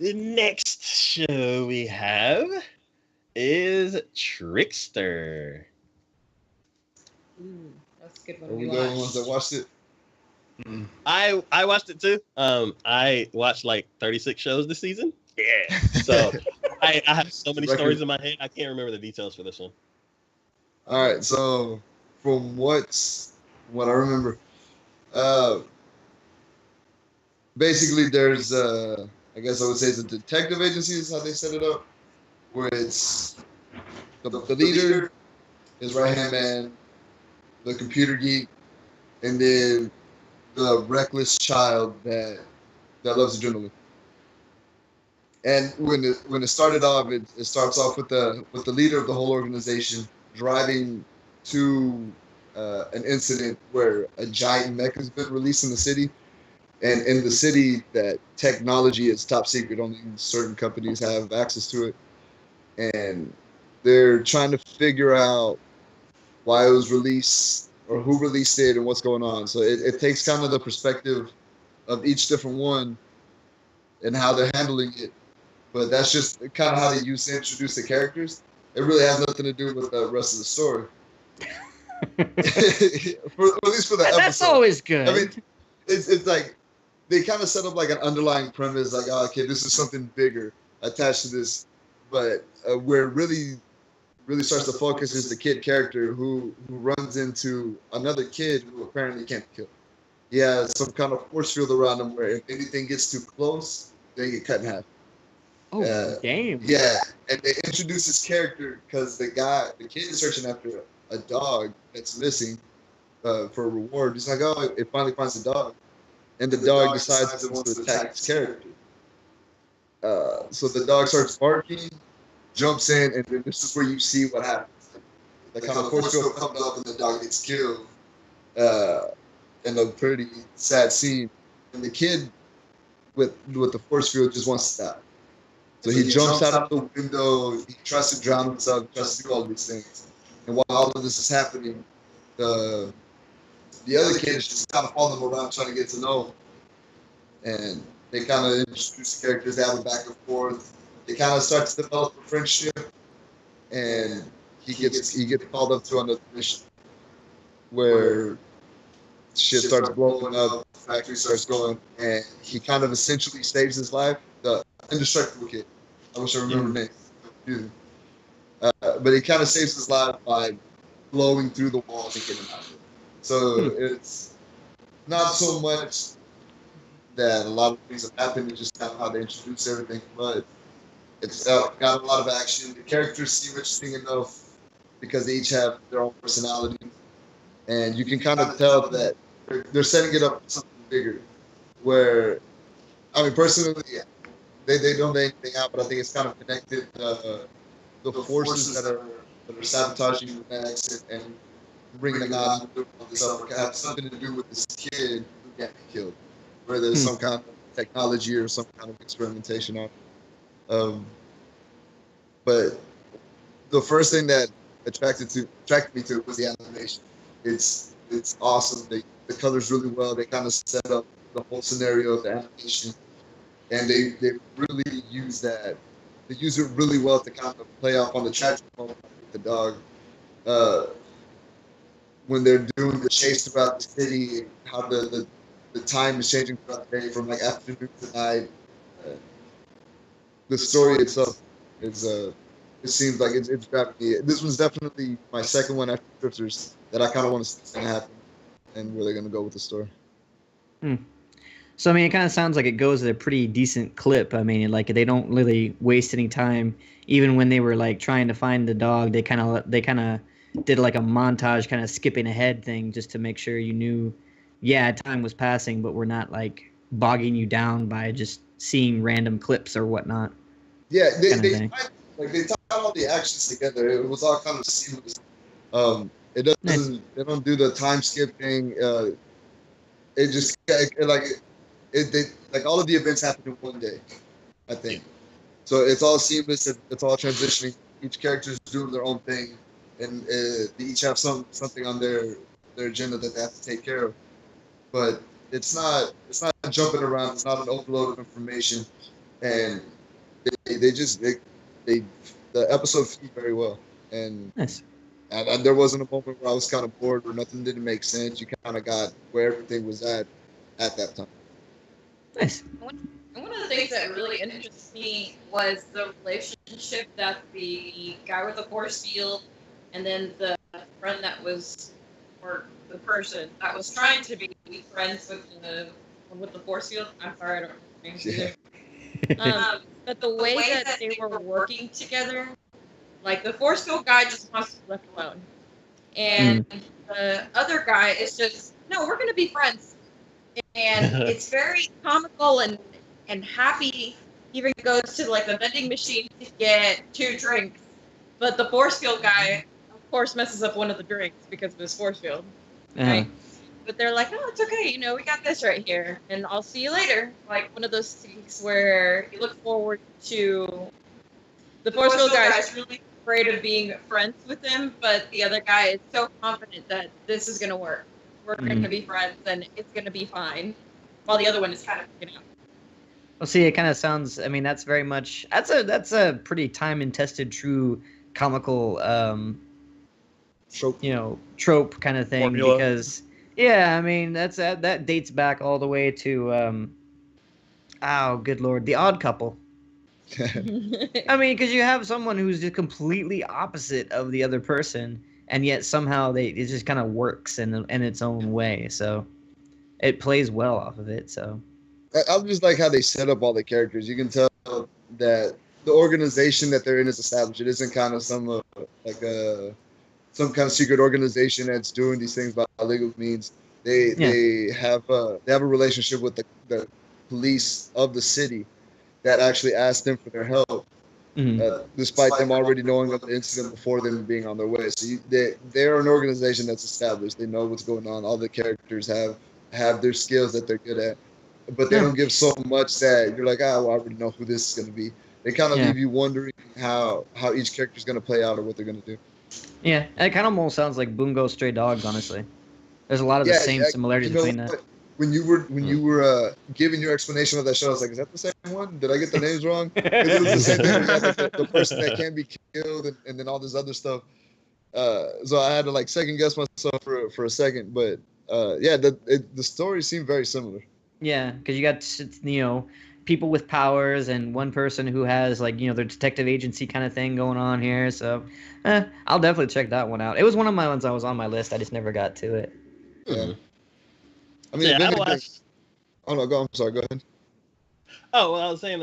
The next show we have is Trickster. That's a good one Are we we the only ones that watched. watched it? I watched it too. I watched like 36 shows this season. Yeah. So I have so many Record. stories in my head. I can't remember the details for this one. All right, so from what I remember, uh, basically there's I guess I would say it's a detective agency is how they set it up, where it's the leader, his right hand man, the computer geek, and then the reckless child that loves adrenaline. And when it started off, it starts off with the leader of the whole organization driving to an incident where a giant mech has been released in the city, and in the city that technology is top secret, only certain companies have access to it, and they're trying to figure out why it was released or who released it and what's going on. So it takes kind of the perspective of each different one and how they're handling it. But that's just kind of how they use to introduce the characters. It really has nothing to do with the rest of the story. At least for the episode. That's always good. I mean, it's like they kind of set up like an underlying premise, like, oh, okay, this is something bigger attached to this. But where it really starts to focus is the kid character who runs into another kid who apparently can't kill. He has some kind of force field around him where if anything gets too close, they get cut in half. Oh, damn. Yeah, and they introduce this character because the kid is searching after a dog that's missing for a reward. He's like, oh, it finally finds the dog. And the dog decides it wants to attack his character. So the dog starts barking, jumps in, and then this is where you see what happens. The kind of force field comes up and the dog gets killed in a pretty sad scene. And the kid with the force field just wants to die. So he jumps out of the window, he tries to drown himself, he tries to do all these things. And while all of this is happening, the other kid is just kind of following him around trying to get to know him. And they kind of introduce the characters, they have a back and forth. They kind of start to develop a friendship, and he gets called up to another mission where shit starts blowing up, the factory starts going, and he kind of essentially saves his life. The indestructible kid. I wish I remember the name. But he kind of saves his life by blowing through the walls and getting out. So it's not so much that a lot of things have happened, it's just kind of how they introduce everything, but it's got a lot of action. The characters seem interesting enough because they each have their own personality, and you can kind of tell that they're setting it up for something bigger. Where, I mean, personally, they don't lay anything out, but I think it's kind of connected. The forces that are sabotaging the next and bringing them out and doing all this stuff have something to do with this kid who got killed, where there's some kind of technology or some kind of experimentation on it. But the first thing that attracted me to it was the animation. It's awesome. The colors really well. They kind of set up the whole scenario of the animation, and they really use that. They use it really well to kind of play off on the tragic moment with the dog. When they're doing the chase throughout the city, how the time is changing throughout the day from like afternoon to night. The story itself is it seems like it's grabbing me. This one's definitely my second one after Drifters that I kind of want to see what's going to happen and where they're going to go with the story. So, I mean, it kind of sounds like it goes at a pretty decent clip. I mean, like they don't really waste any time. Even when they were like trying to find the dog, they kind of did like a montage, kind of skipping ahead thing just to make sure you knew, yeah, time was passing, but we're not like bogging you down by just seeing random clips or whatnot. Yeah, they tied all the actions together. It was all kind of seamless. It doesn't. They don't do the time skipping. It just like all of the events happen in one day, I think. So it's all seamless. It's all transitioning. Each character's doing their own thing, and they each have something on their agenda that they have to take care of. But it's not jumping around. It's not an overload of information. and they the episode flew very well, and Nice. and there wasn't a moment where I was kind of bored where nothing didn't make sense. You kind of got where everything was at that time. Nice. One of the things that really interested me was the relationship that the guy with the force field and then the friend that was, or the person that was trying to be friends with the force field. I'm sorry, I don't remember the names either. But the way that they were working together, like the force field guy just wants to be left alone, and the other guy is just, no, we're going to be friends, and it's very comical and happy. Even goes to like the vending machine to get 2 drinks, but the force field guy, of course, messes up one of the drinks because of his force field, right? But they're like, oh, it's okay, you know, we got this right here, and I'll see you later. Like one of those things where you look forward to. The force field guy is really afraid of being friends with him, but the other guy is so confident that this is gonna work. We're gonna be friends, and it's gonna be fine. While the other one is kind of freaking out. Well, see, it kind of sounds. I mean, that's very much. That's a pretty time and tested, true comical, trope kind of thing. Formula. Because, yeah, I mean, that dates back all the way to, oh, good lord, The Odd Couple. I mean, because you have someone who's just completely opposite of the other person, and yet somehow it just kind of works in its own way. So it plays well off of it. So. I just like how they set up all the characters. You can tell that the organization that they're in is established. It isn't kind of some kind of secret organization that's doing these things by legal means. They have a relationship with the police of the city that actually asked them for their help, despite them already knowing of the incident before them being on their way. So they're an organization that's established. They know what's going on. All the characters have their skills that they're good at. But they don't give so much that you're like, well, I already know who this is going to be. They kind of leave you wondering how each character is going to play out or what they're going to do. Yeah, and it kind of almost sounds like Bungo Stray Dogs, honestly. There's a lot of the same similarities between that. When you were giving your explanation of that show, I was like, is that the same one? Did I get the names wrong? It was the same thing. We had the person that can't be killed and then all this other stuff. So I had to like second guess myself for a second. But the story seemed very similar. Yeah, because you got, people with powers and one person who has, like, their detective agency kind of thing going on here. So I'll definitely check that one out. It was one of my ones that was on my list. I just never got to it. Yeah. I mean, I watched. Oh, no, I'm sorry. Go ahead. Oh, well, I was saying,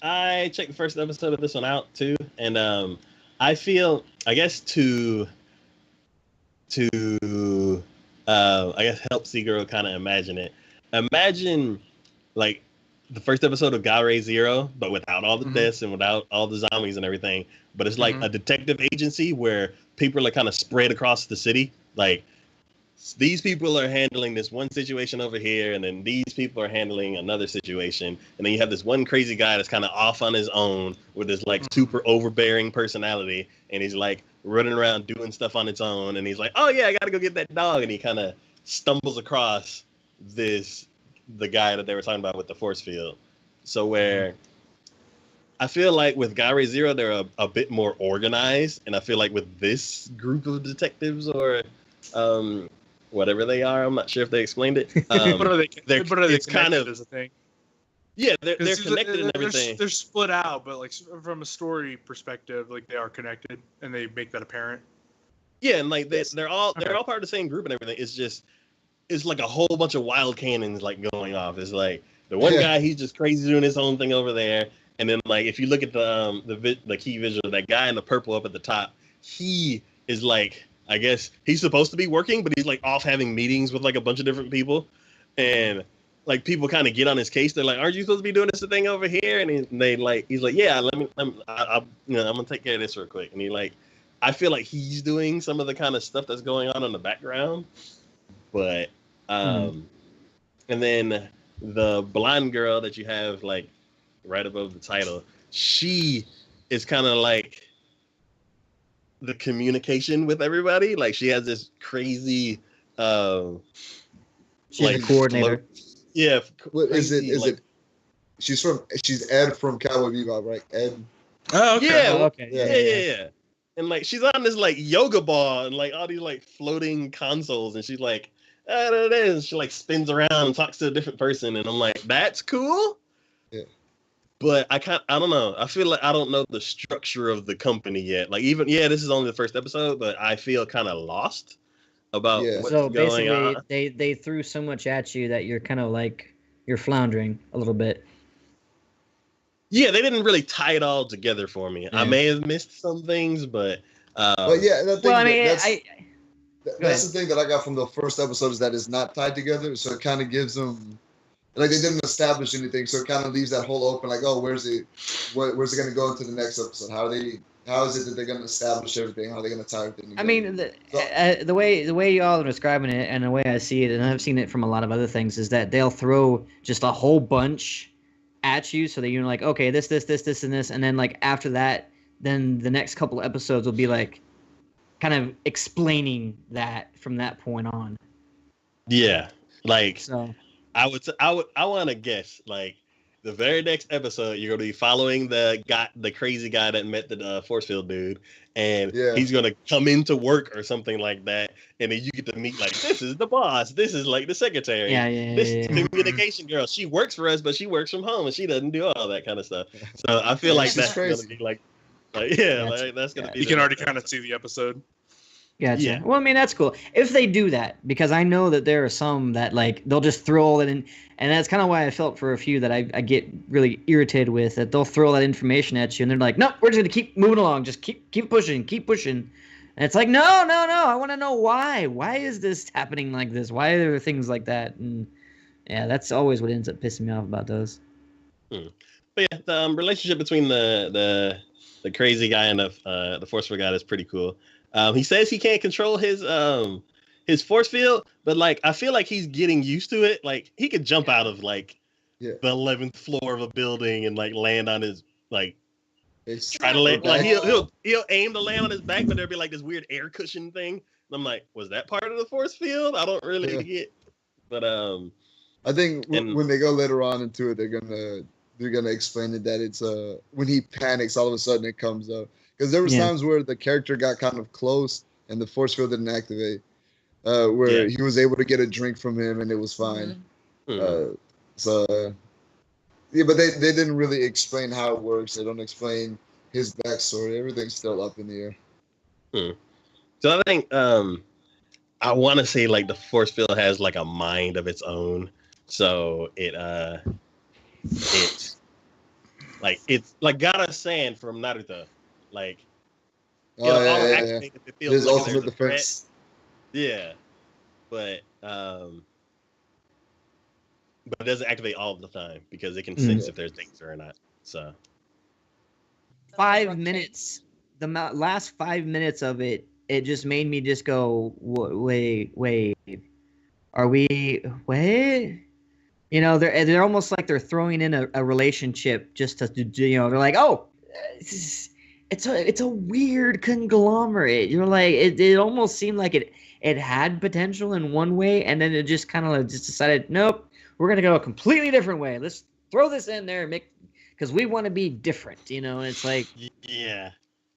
I checked the first episode of this one out, too. And I feel, I guess, to help Seagirl kind of imagine it. Imagine, like, the first episode of Galray Zero, but without all the deaths and without all the zombies and everything. But it's like a detective agency where people are kind of spread across the city. Like, these people are handling this one situation over here, and then these people are handling another situation. And then you have this one crazy guy that's kind of off on his own with this, like, super overbearing personality. And he's, like, running around doing stuff on its own. And he's like, oh, yeah, I got to go get that dog. And he kind of stumbles across the guy that they were talking about with the force field. So where I feel like with Galray Zero, they're a bit more organized, and I feel like with this group of detectives or whatever they are, I'm not sure if they explained it. What are they? It's kind of as a thing. Yeah, they're connected and everything. They're split out, but like from a story perspective, like they are connected, and they make that apparent. Yeah, and like they're all part of the same group and everything. It's like a whole bunch of wild cannons like going off. It's like the one guy, he's just crazy doing his own thing over there. And then like if you look at the key visual, that guy in the purple up at the top, he is like, I guess he's supposed to be working, but he's like off having meetings with like a bunch of different people. And like people kind of get on his case. They're like, aren't you supposed to be doing this thing over here? And he's like, yeah, I'm gonna take care of this real quick. And I feel like he's doing some of the kind of stuff that's going on in the background. But and then the blonde girl that you have like right above the title, she is kind of like the communication with everybody. Like she has this crazy she's like a coordinator. Yeah. What is it? Is like, it She's Ed from Cowboy Bebop, right? Ed. Oh, okay. Yeah, Oh, okay. yeah. And like she's on this like yoga ball and like all these like floating consoles, and she's like, there it is. She like spins around and talks to a different person, and I'm like, that's cool. Yeah. But I don't know. I feel like I don't know the structure of the company yet. Like even this is only the first episode, but I feel kind of lost about Yeah. what's So going basically, on. they threw so much at you that you're kind of like you're floundering a little bit. Yeah, they didn't really tie it all together for me. I Yeah. may have missed some things, but yeah, Well, I mean, that's the thing that I got from the first episode is that it's not tied together, so it kind of gives them like they didn't establish anything, so it kind of leaves that hole open. Like, oh, where's it going to go into the next episode? How is it that they're going to establish everything? How are they going to tie everything together? I mean, the way y'all are describing it and the way I see it, and I've seen it from a lot of other things, is that they'll throw just a whole bunch at you so that you're like, okay, this, and this, and then like after that, then the next couple of episodes will be like kind of explaining that from that point on. yeah, like So I want to guess like the very next episode you're going to be following the crazy guy that met the force field dude, and he's going to come into work or something like that, and then you get to meet like, this is the boss, this is like the secretary, this is the communication girl, she works for us but she works from home and she doesn't do all that kind of stuff. So I feel like that's going to be like that's going to be. You can already kind of see the episode. Gotcha. Yeah. Well, I mean, that's cool if they do that, because I know that there are some that like they'll just throw all that in, and that's kind of why I felt for a few that I get really irritated with, that they'll throw that information at you and they're like, no, we're just gonna keep moving along, just keep pushing, and it's like, no, I want to know why is this happening like this? Why are there things like that? And yeah, that's always what ends up pissing me off about those. But yeah, the relationship between the crazy guy and the forceful guy is pretty cool. He says he can't control his force field, but like I feel like he's getting used to it. Like he could jump out of like the 11th floor of a building and like land on his like try to land. Like he'll aim to land on his back, but there'll be like this weird air cushion thing. And I'm like, was that part of the force field? I don't really get. But I think when they go later on into it, they're gonna explain it that it's when he panics, all of a sudden it comes up. Because there was times where the character got kind of close and the force field didn't activate, where he was able to get a drink from him and it was fine. Mm-hmm. But they didn't really explain how it works. They don't explain his backstory. Everything's still up in the air. So I think I want to say like the force field has like a mind of its own. So it's like Gara-san from Naruto. Like, His ultimate defense. Yeah, but it doesn't activate all the time because it can sense if there's danger or not. So 5 minutes, the last 5 minutes of it just made me just go, wait, are we you know, they're almost like they're throwing in a relationship just to, you know, they're like, oh, it's a weird conglomerate. You're like, it almost seemed like it had potential in one way, and then it just kind of just decided, nope, we're gonna go a completely different way. Let's throw this in there and make, because we want to be different, you know. And it's like, yeah,